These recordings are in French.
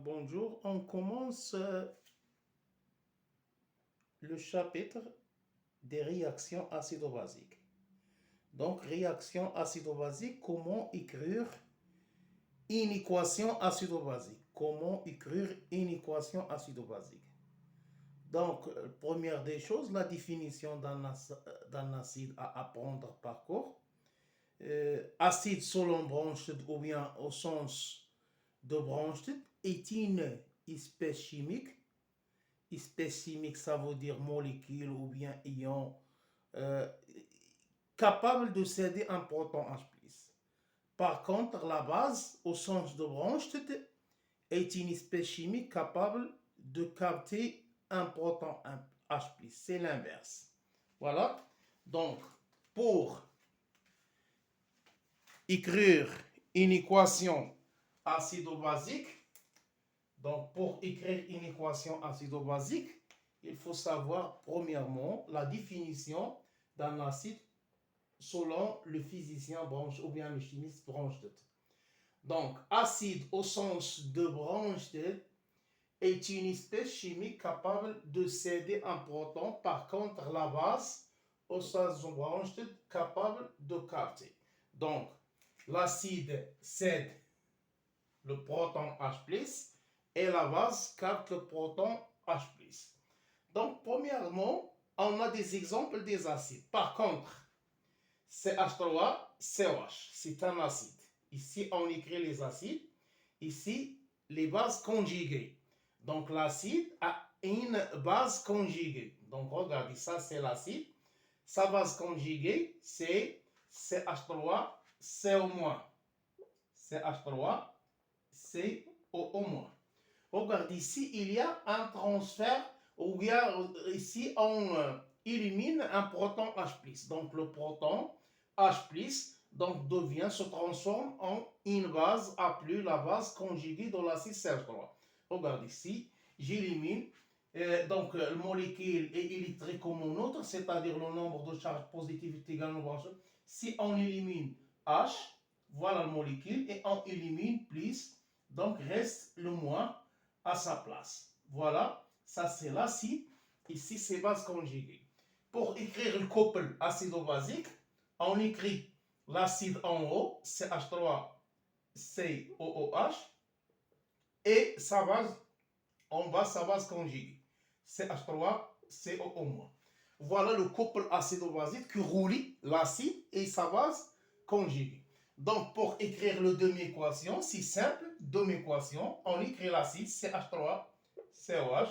Bonjour, on commence le chapitre des réactions acido-basiques. Donc, réaction acido-basique, comment écrire une équation acido-basique? Comment écrire une équation acido-basique? Donc, première des choses, la définition d'un acide à apprendre par corps. Acide selon Brønsted ou bien au sens de Brønsted est une espèce chimique. Espèce chimique, ça veut dire molécule ou bien ion euh, capable de céder un proton H+. Par contre, la base, au sens de Brønsted, est une espèce chimique capable de capter un proton H+. C'est l'inverse. Voilà. Donc, pour écrire une équation acido-basique, il faut savoir premièrement la définition d'un acide selon le physicien Brønsted ou bien le chimiste Brønsted. Donc, acide au sens de Brønsted est une espèce chimique capable de céder un proton. Par contre, la base au sens de Brønsted capable de capter. Donc, l'acide cède le proton H+, et la base capte le proton H+. Donc, premièrement, on a des exemples des acides. Par contre, CH3, COH, c'est un acide. Ici, on écrit les acides. Ici, les bases conjuguées. Donc, l'acide a une base conjuguée. Donc, regardez, ça, c'est l'acide. Sa base conjuguée, c'est CH3, CO-. CH3, CO-. Regardez, ici, il y a un transfert, ou bien ici, on élimine un proton H+. Donc, le proton H+, donc, se transforme en une base appelée la base conjuguée de l'acide CH3. Regardez ici, j'élimine donc la molécule est électrique comme un autre, c'est-à-dire le nombre de charges positives est égal au branche. Si on élimine H, voilà la molécule, et on élimine plus, donc reste le moins à sa place. Voilà, ça c'est l'acide. Ici, c'est base conjuguée. Pour écrire le couple acido-basique, on écrit l'acide en haut, CH3, COOH, et sa base en bas, sa base conjuguée, CH3, CO-. Voilà le couple acido-basique qui relie l'acide et sa base conjuguée. Donc, pour écrire le demi-équation, c'est simple, demi-équation, on écrit l'acide CH3, COH,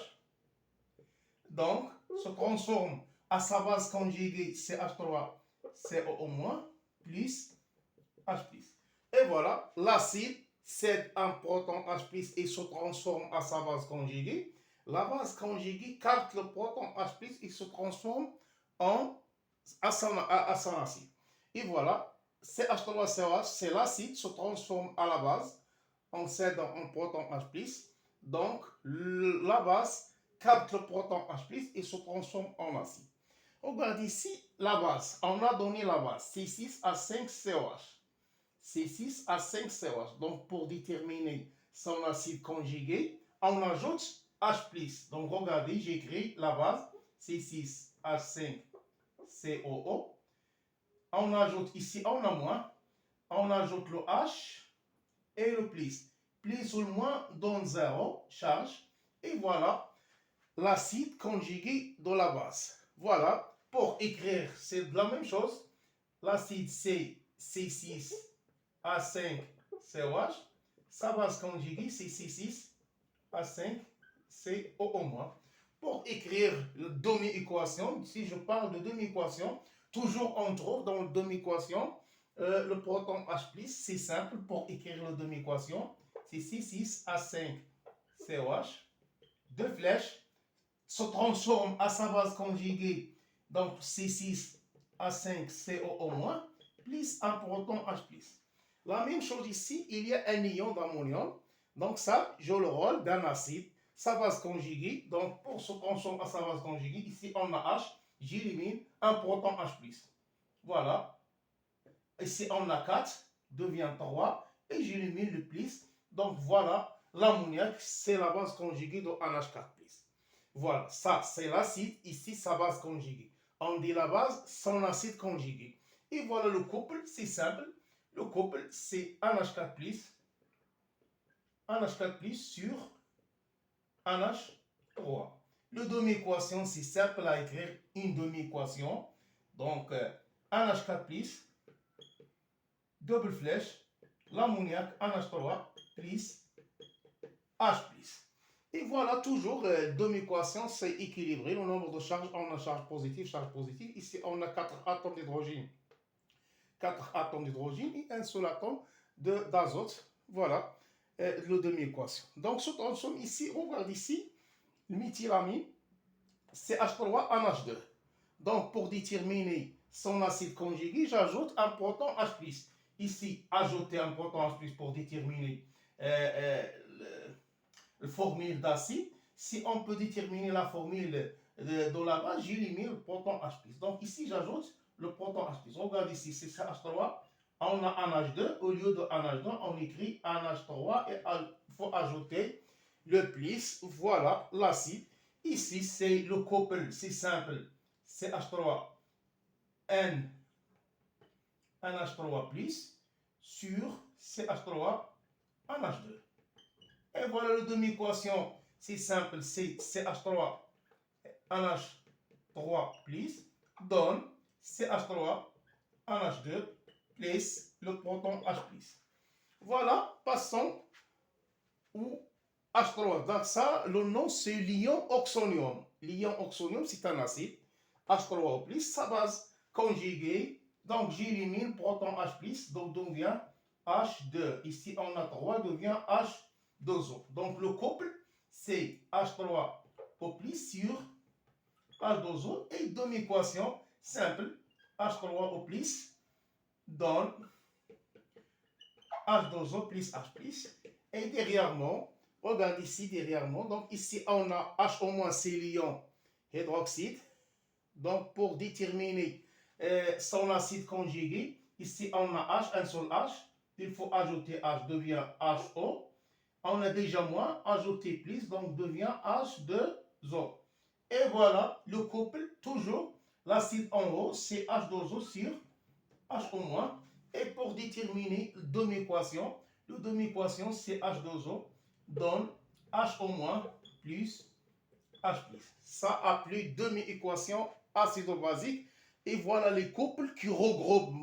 donc se transforme à sa base conjuguée CH3, CO-, plus H+. Et voilà, l'acide cède un proton H+, et se transforme à sa base conjuguée. La base conjuguée capte le proton H+, et se transforme à son acide. Et voilà, CH3COH, c'est l'acide, se transforme à la base en cédant un proton H+. Donc, la base capte le proton H+, et se transforme en acide. Regarde ici la base. On a donné la base, C6H5COH. C6H5COH. Donc, pour déterminer son acide conjugué, on ajoute H+. Donc, regardez, j'écris la base, C6H5COO. On ajoute ici, on a moins. On ajoute le H et le plus. Plus ou le moins donne 0, charge. Et voilà l'acide conjugué de la base. Voilà, pour écrire, c'est la même chose. L'acide c'est C6H5COH. Sa base conjuguée, c'est C6H5CO-. Pour écrire la demi-équation, si je parle de demi-équation, toujours on trouve dans la demi-équation le proton H+, c'est simple pour écrire la demi-équation, c'est C6H5COH. Deux flèches se transforme à sa base conjuguée, donc C6H5CO-, plus un proton H+. La même chose ici, il y a un ion d'ammonium, donc ça joue le rôle d'un acide, sa base conjuguée, donc pour se transformer à sa base conjuguée, ici on a H, j'élimine un proton H+. Voilà, ici on a 4, devient 3, et j'élimine le plus, donc voilà L'ammoniac, c'est la base conjuguée de NH4+. Voilà, ça c'est l'acide, ici sa base conjuguée. On dit la base, son acide conjugué. Et voilà le couple, c'est simple. Le couple, c'est NH4+, NH4+, sur NH3. Le demi-équation, c'est simple à écrire, une demi-équation. Donc, NH4+, double flèche, l'ammoniac, NH3, plus H+. Et voilà, toujours, demi-équation, c'est équilibré. Le nombre de charges, on a charge positive, charge positive. Ici, on a 4 atomes d'hydrogène. 4 atomes d'hydrogène et un seul atome d'azote. Voilà, le demi-équation. Donc, ce qu'on somme ici, on regarde ici, le méthylamine, c'est H3 NH2. Donc, pour déterminer son acide conjugué, j'ajoute un proton H+. Ici, ajouter un proton H+, pour déterminer la formule d'acide. Si on peut déterminer la formule de la base, j'élimine le proton H+. Donc, ici, j'ajoute le proton H+. Regarde ici, c'est H3. On a NH2. Au lieu de NH2, on écrit NH3 et il faut ajouter le plus. Voilà l'acide. Ici, c'est le couple, c'est simple. C'est H3 N NH3 plus sur CH3 NH2. Et voilà le demi-équation, c'est simple, c'est CH3 NH3 plus donne CH3 NH2 plus le proton H plus. Voilà, passons au H3. Donc ça, le nom c'est l'ion oxonium. L'ion oxonium, c'est un acide. H3 plus, sa base conjuguée. Donc j'élimine proton H+, donc devient H2. Ici on a 3, devient H2O. Donc le couple, c'est H3O plus sur H2O. Et demi-équation simple, H3O plus donne H2O plus H+. Et derrière moi, regarde ici derrière moi, donc ici on a H au-, c'est l'ion hydroxyde. Donc pour déterminer son acide conjugué, ici on a H, un seul H, il faut ajouter H, devient HO. On a déjà moins, ajouter plus, donc devient H2O. Et voilà le couple, toujours l'acide en haut, c'est H2O sur HO-. Et pour déterminer la demi-équation, le demi-équation c'est H2O donne HO- plus H+. Ça appelé demi-équation acido-basique. Et voilà les couples qui regroupent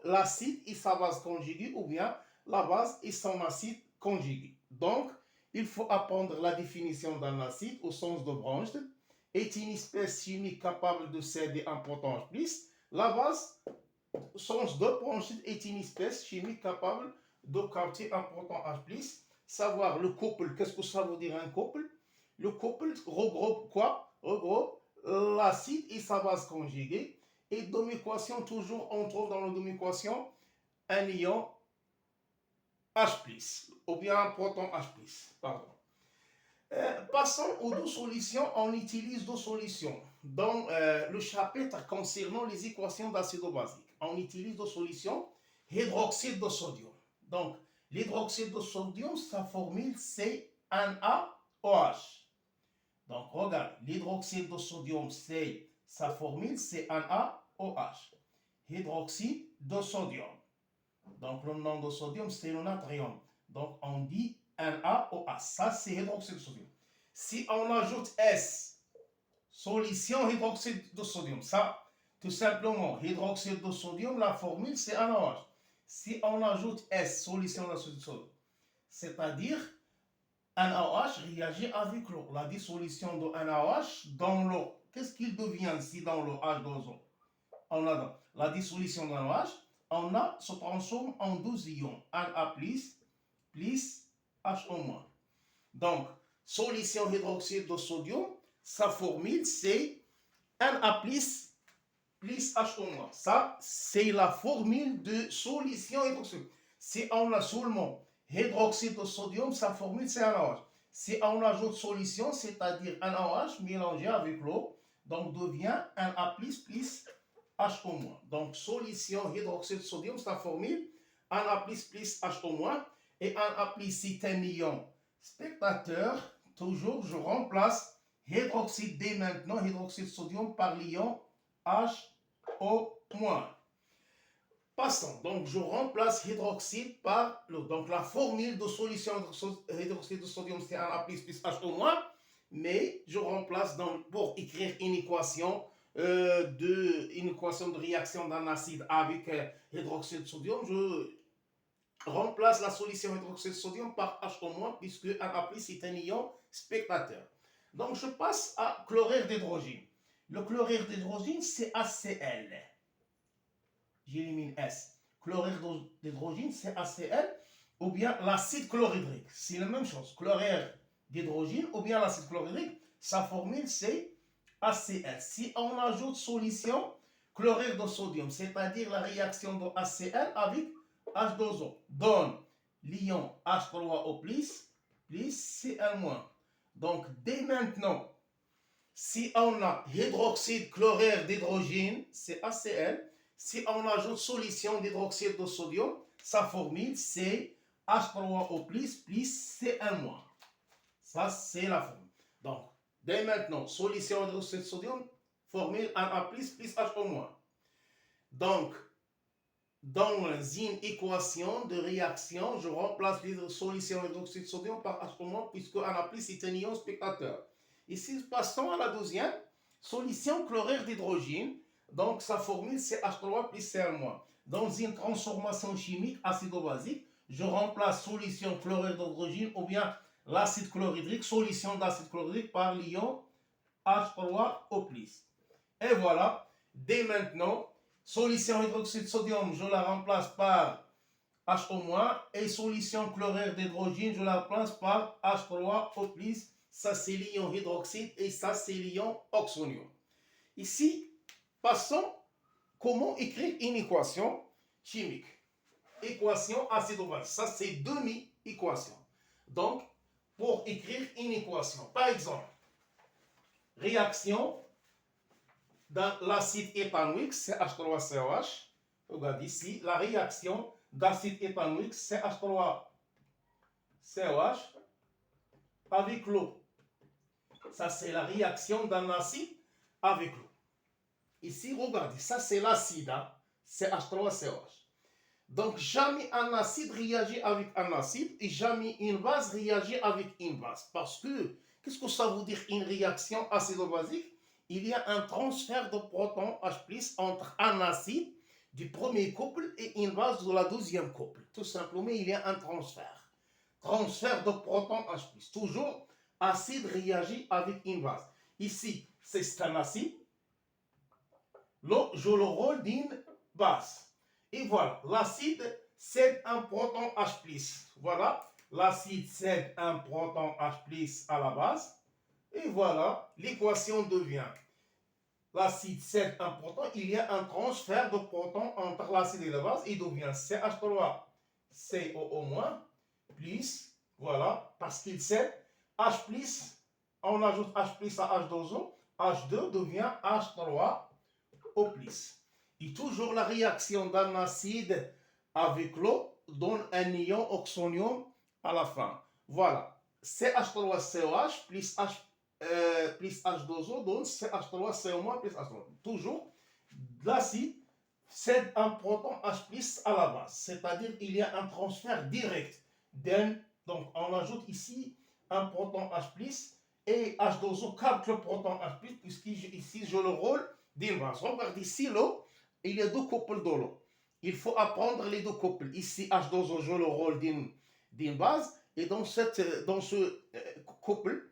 l'acide et sa base conjuguée ou bien la base et son acide conjugué. Donc, il faut apprendre la définition d'un acide au sens de Bronsted est une espèce chimique capable de céder un proton H+. La base, au sens de Bronsted, est une espèce chimique capable de capter un proton H+. Savoir le couple, qu'est-ce que ça veut dire un couple? Le couple regroupe quoi? Regroupe l'acide et sa base conjuguée. Et demi-équation, toujours, on trouve dans la demi-équation un ion H+, ou bien un proton H+, pardon. Passons aux deux solutions. On utilise deux solutions. Dans le chapitre concernant les équations d'acido-basique, on utilise deux solutions. Hydroxyde de sodium. Donc, l'hydroxyde de sodium, sa formule, c'est NaOH. Donc, regarde, l'hydroxyde de sodium, c'est sa formule, c'est NaOH. Hydroxyde de sodium. Donc, le nom de sodium, c'est le natrium. Donc, on dit NaOH. Ça, c'est hydroxyde de sodium. Si on ajoute S, solution hydroxyde de sodium, ça, tout simplement, hydroxyde de sodium, la formule, c'est NaOH. Si on ajoute S, solution de sodium, c'est-à-dire NaOH réagit avec l'eau. La dissolution de NaOH dans l'eau. Qu'est-ce qu'il devient si dans l'eau H2O? On a la dissolution de NaOH, on a se transforme en deux ions, Na plus HO-. Donc, solution hydroxyde de sodium, sa formule c'est Na plus HO-. Ça, c'est la formule de solution hydroxyde. Si on a seulement hydroxyde de sodium, sa formule c'est NaOH. Si on ajoute solution, c'est-à-dire NaOH mélangé avec l'eau, donc devient Na plus HO-. Donc solution hydroxyde de sodium, sa formule Na plus HO-. et en implicite un ion spectateur, toujours je remplace hydroxyde dès maintenant, hydroxyde de sodium par l'ion HO-. Passons, donc je remplace hydroxyde par l'eau. Donc la formule de solution hydroxyde de sodium c'est Na plus HO-, mais je remplace pour écrire une équation de réaction d'un acide avec hydroxyde de sodium, je remplace la solution hydroxyde de sodium par HO-, puisque Na plus est un ion spectateur. Donc je passe à chlorure d'hydrogène. Le chlorure d'hydrogène c'est HCl. J'élimine S. Chlorure d'hydrogène, c'est HCl, ou bien l'acide chlorhydrique. C'est la même chose. Chlorure d'hydrogène, ou bien l'acide chlorhydrique, sa formule, c'est HCl. Si on ajoute solution chlorure de sodium, c'est-à-dire la réaction de HCl avec H2O, donne l'ion H3O+, plus Cl-. Donc, dès maintenant, si on a hydroxyde chlorure d'hydrogène, c'est HCl. Si on ajoute solution d'hydroxyde de sodium, sa formule c'est H3O+, plus Cl-. Ça, c'est la formule. Donc, dès maintenant, solution d'hydroxyde de sodium, formule Na+, plus HO-. Donc, dans une équation de réaction, je remplace la solution d'hydroxyde de sodium par HO-, puisque Na+, est un ion spectateur. Ici, passons à la deuxième, solution chlorure d'hydrogène. Donc, sa formule, c'est H3 plus Cl-. Dans une transformation chimique acido-basique, je remplace solution chlorure d'hydrogène ou bien l'acide chlorhydrique, solution d'acide chlorhydrique par l'ion H3O+. Et voilà, dès maintenant, solution hydroxyde de sodium, je la remplace par HO-, et solution chlorure d'hydrogène, je la remplace par H3O+. Ça, c'est l'ion hydroxyde et ça, c'est l'ion oxonium. Ici, passons comment écrire une équation chimique. Équation acido-basique. Ça, c'est demi-équation. Donc, pour écrire une équation, par exemple, réaction dans l'acide éthanoïque, c'est H3COH. Regarde ici, la réaction d'acide éthanoïque, c'est H3COH avec l'eau. Ça, c'est la réaction d'un acide avec l'eau. Ici, regardez, ça c'est l'acide, hein? C'est H3COH. Donc, jamais un acide réagit avec un acide et jamais une base réagit avec une base. Parce que, qu'est-ce que ça veut dire une réaction acido-basique? Il y a un transfert de protons H+, entre un acide du premier couple et une base de la deuxième couple. Tout simplement, il y a un transfert. Transfert de protons H+. Toujours, acide réagit avec une base. Ici, c'est un acide. L'eau joue le rôle d'une base. Et voilà, l'acide cède un proton H+. Voilà, l'acide cède un proton H+ à la base. Et voilà, l'équation devient l'acide cède un proton, il y a un transfert de protons entre l'acide et la base. Il devient CH3COO- plus, voilà, parce qu'il cède H+, on ajoute H+ à H2O, H2 devient H3O+. Et toujours la réaction d'un acide avec l'eau donne un ion oxonium à la fin. Voilà, CH3COH plus H2O donne CH3CO- plus H2O. Toujours, l'acide cède un proton H+ à la base, c'est-à-dire il y a un transfert direct. Donc on ajoute ici un proton H+, et H2O capte le proton H+, puisqu'ici je le rôle d'une base. Regarde ici l'eau, il y a deux couples de l'eau. Il faut apprendre les deux couples. Ici H2O joue le rôle d'une base, et dans ce couple,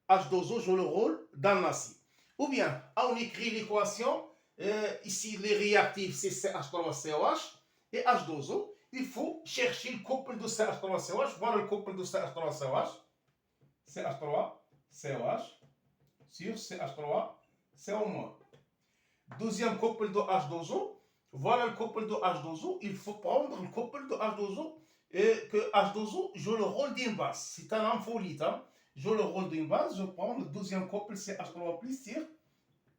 H2O joue le rôle d'un acide. Ou bien, on écrit l'équation, ici les réactifs c'est CH3COH et H2O. Il faut chercher le couple de CH3COH. Voilà le couple de CH3COH. CH3COH sur CH3CO-. Deuxième couple de H2O. Voilà le couple de H2O. Il faut prendre le couple de H2O et que H2O joue le rôle d'une base. C'est un ampholyte. Hein? Joue le rôle d'une base. Je prends le deuxième couple CH3 plus sur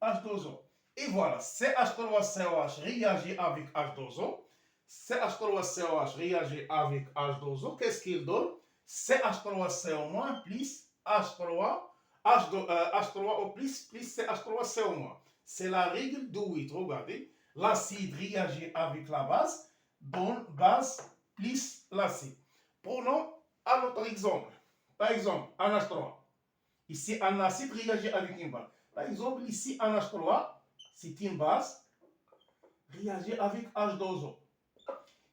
H2O. Et voilà, CH3COH réagit avec H2O. CH3COH réagit avec H2O. Qu'est-ce qu'il donne? CH3CO- plus H3O plus CH3CO-. C'est la règle de 8. Regardez, l'acide réagit avec la base, donne base plus l'acide. Prenons un autre exemple. Par exemple, NH3. Ici, un acide réagit avec une base. Par exemple, ici, NH3, c'est une base, réagit avec H2O.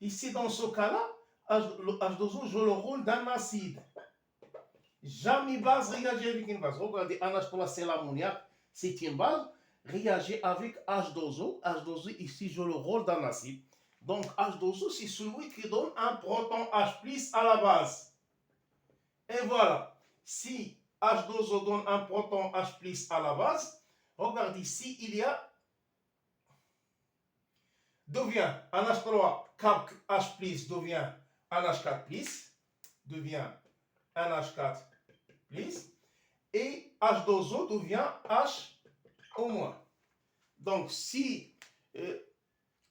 Ici, dans ce cas-là, le H2O joue le rôle d'un acide. Jamais base réagit avec une base. Regardez, NH3, c'est l'ammoniac, c'est une base, réagit avec H2O. H2O, ici, joue le rôle d'un acide. Donc, H2O, c'est celui qui donne un proton H+ à la base. Et voilà. Si H2O donne un proton H+ à la base, regardez ici, il y a devient NH3 capte H+, devient NH4+, devient NH4+, et H2O devient HO-. Donc, si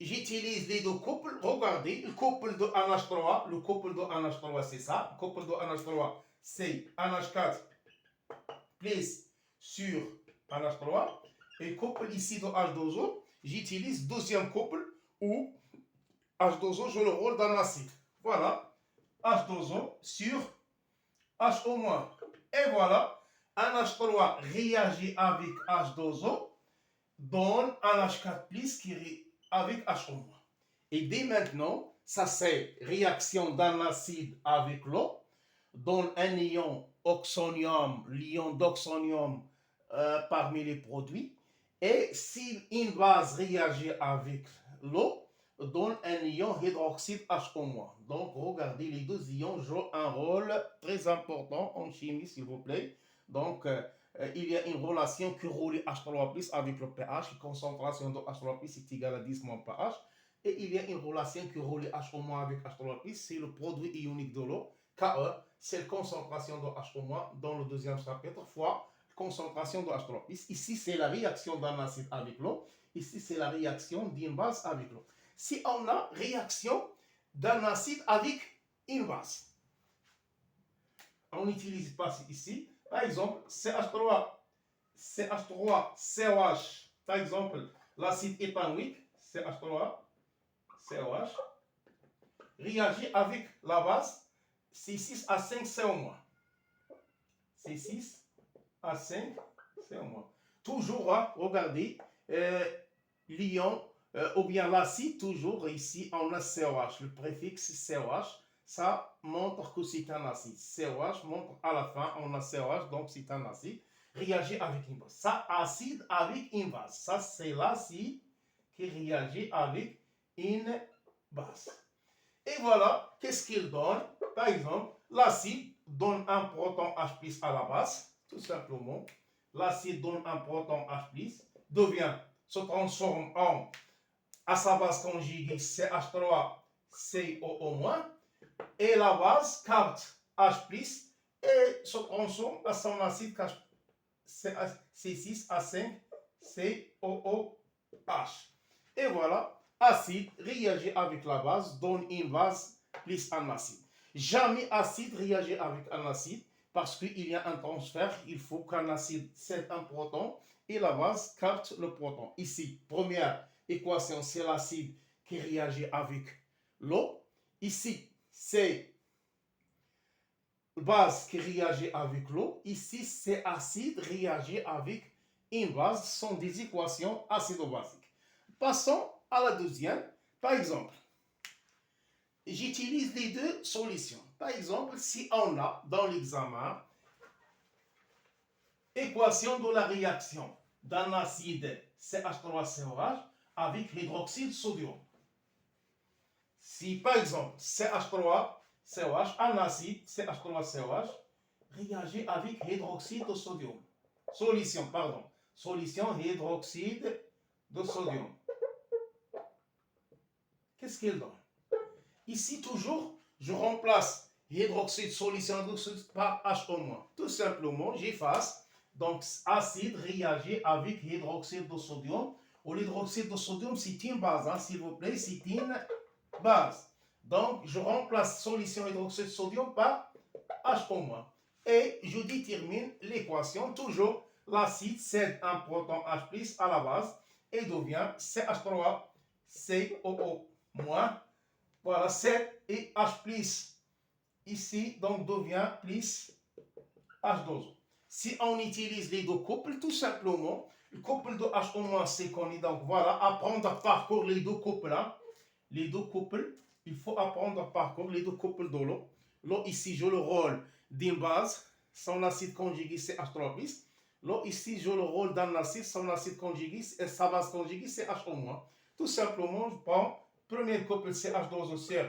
j'utilise les deux couples, regardez, le couple de NH3, c'est ça, le couple de NH3, c'est NH4 sur NH3, et le couple ici de H2O, j'utilise deuxième couple où H2O joue le rôle d'un acide. Voilà, H2O sur HO-. Et voilà, NH3 réagit avec H2O, donne NH4+, qui réagit avec HO-. Et dès maintenant, ça c'est réaction d'un acide avec l'eau, donne un ion oxonium, l'ion d'oxonium parmi les produits. Et si une base réagit avec l'eau, donne un ion hydroxyde HO-. Donc, regardez, les deux ions jouent un rôle très important en chimie, s'il vous plaît. Donc, il y a une relation qui relie H3+ avec le pH. La concentration de H3+ est égale à 10 moins pH. Et il y a une relation qui relie HO- avec H3+, c'est le produit ionique de l'eau. Ke, c'est la concentration de HO- dans le deuxième chapitre, fois concentration de H3+. Ici, c'est la réaction d'un acide avec l'eau. Ici, c'est la réaction d'une base avec l'eau. Si on a réaction d'un acide avec une base, on n'utilise pas ici. Par exemple, CH3COH, par exemple, l'acide éthanoïque, CH3COH, réagit avec la base C6 à 5 CO-. C6 à 5 CO-. Toujours, regardez, l'ion ou bien l'acide, toujours ici, on a COH. Le préfixe COH, ça montre que c'est un acide. COH montre à la fin, on a COH, donc c'est un acide. Réagit avec une base. Ça, acide avec une base. Ça, c'est l'acide qui réagit avec une base. Et voilà, qu'est-ce qu'il donne? Par exemple, l'acide donne un proton H+ à la base, tout simplement. L'acide donne un proton H+, se transforme à sa base conjuguée CH3COO-, et la base capte H+, et se transforme à son acide C6H5COOH. Et voilà, acide réagit avec la base, donne une base plus un acide. Jamais acide réagit avec un acide parce qu'il y a un transfert. Il faut qu'un acide cède un proton et la base capte le proton. Ici, première équation, c'est l'acide qui réagit avec l'eau. Ici, c'est base qui réagit avec l'eau. Ici, c'est acide réagit avec une base. Ce sont des équations acido-basiques. Passons à la deuxième. Par exemple, j'utilise les deux solutions. Par exemple, si on a dans l'examen équation de la réaction d'un acide CH3COH avec l'hydroxyde sodium. Si par exemple CH3COH, un acide CH3COH réagit avec hydroxyde de sodium. Solution hydroxyde de sodium. Qu'est-ce qu'il donne? Ici, toujours, je remplace hydroxyde solution par HO-. Tout simplement, j'efface. Donc, acide réagit avec hydroxyde de sodium. L'hydroxyde de sodium, c'est une base, s'il vous plaît, c'est une base. Donc, je remplace solution hydroxyde de sodium par H-. Et je détermine l'équation. Toujours, l'acide cède un proton H+ à la base et devient CH3COO-. Voilà, 7 et H+. Ici, donc, devient plus H2O. Si on utilise les deux couples, tout simplement, le couple de H-, c'est connu. Donc, voilà, apprendre à parcourir les deux couples là. Les deux couples, il faut apprendre à parcourir les deux couples de l'eau. L'eau ici joue le rôle d'une base, son acide conjugué c'est H3+. L'eau ici joue le rôle d'un acide, son acide conjugué et sa base conjuguée c'est H-. Tout simplement, je prends premier couple c'est H2O sur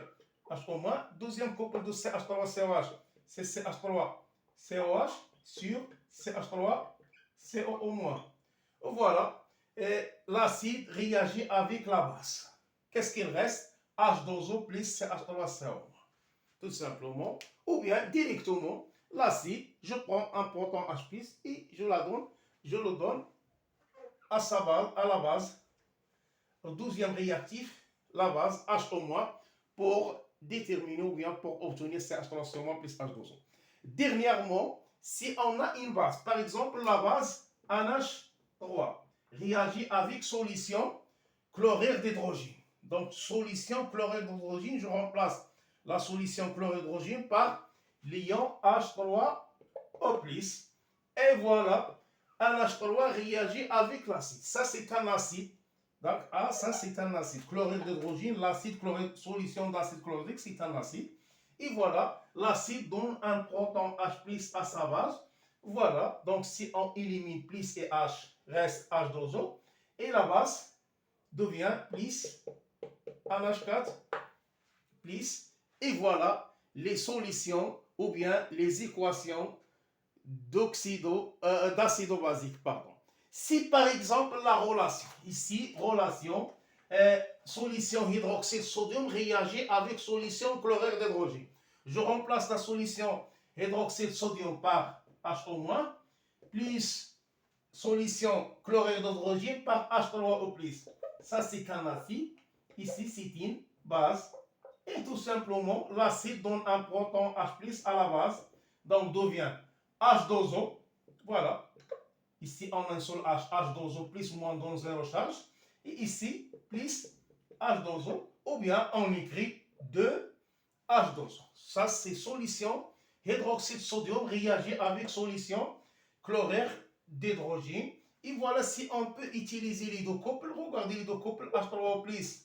H-. Deuxième couple de CH3COH, c'est CH3COH sur CH3COO-. Voilà, et l'acide réagit avec la base. Qu'est-ce qu'il reste? H2O plus CH3COO. Tout simplement. Ou bien directement, l'acide, je prends un proton H+, et je le donne à la base, au 12e réactif, la base H-, pour déterminer ou bien pour obtenir CH3COO plus H2O. Dernièrement, si on a une base, par exemple la base NH3, réagit avec solution chlorure d'hydrogène. Donc, solution chlorure d'hydrogène, je remplace la solution chlorure d'hydrogène par l'ion H3O+. Et voilà, NH3 réagit avec l'acide. Ça, c'est un acide. Donc, ça, c'est un acide. Chlorure d'hydrogène, l'acide chlorure, solution d'acide chlorhydrique, c'est un acide. Et voilà, l'acide donne un proton H+ à sa base. Voilà, donc si on élimine plus et H, reste H2O. Et la base devient plus NH4 plus. Et voilà les solutions ou bien les équations d'acido basique. Pardon. Si par exemple la relation, ici, relation, solution hydroxyde sodium réagit avec solution chlorure d'hydrogène. Je remplace la solution hydroxyde sodium par H-, plus solution chlorure d'hydrogène par H3O+. Ça, c'est un acide. Ici, c'est une base. Et tout simplement, l'acide donne un proton H+ à la base. Donc, devient H2O. Voilà. Ici, on a un seul H, H2O plus ou moins donne 0 charge. Et ici, plus H2O. Ou bien, on écrit 2H2O. Ça, c'est solution hydroxyde sodium réagit avec solution chlorure d'hydrogène. Et voilà, si on peut utiliser les deux couples, regardez les deux couples H3O+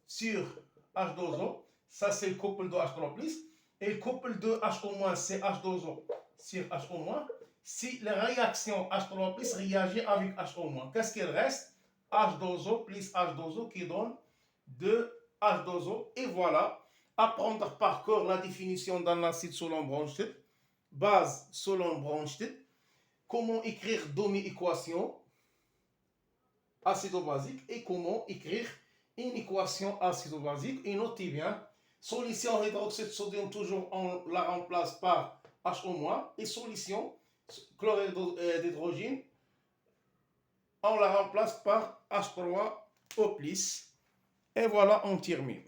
sur H2O. Ça, c'est le couple de H3+. Et le couple de H-, c'est H2O sur H-. Si la réaction H3+ réagit avec H-, qu'est-ce qu'il reste? H2O plus H2O qui donne 2H2O. Et voilà, apprendre par cœur la définition d'un acide selon Bronsted, base selon Bronsted, comment écrire demi-équation acido-basique et comment écrire une équation acido-basique. Et notez bien, solution hydroxyde de sodium, toujours on la remplace par H-, et solution chlorure d'hydrogène, on la remplace par H3O+. Et voilà, on termine.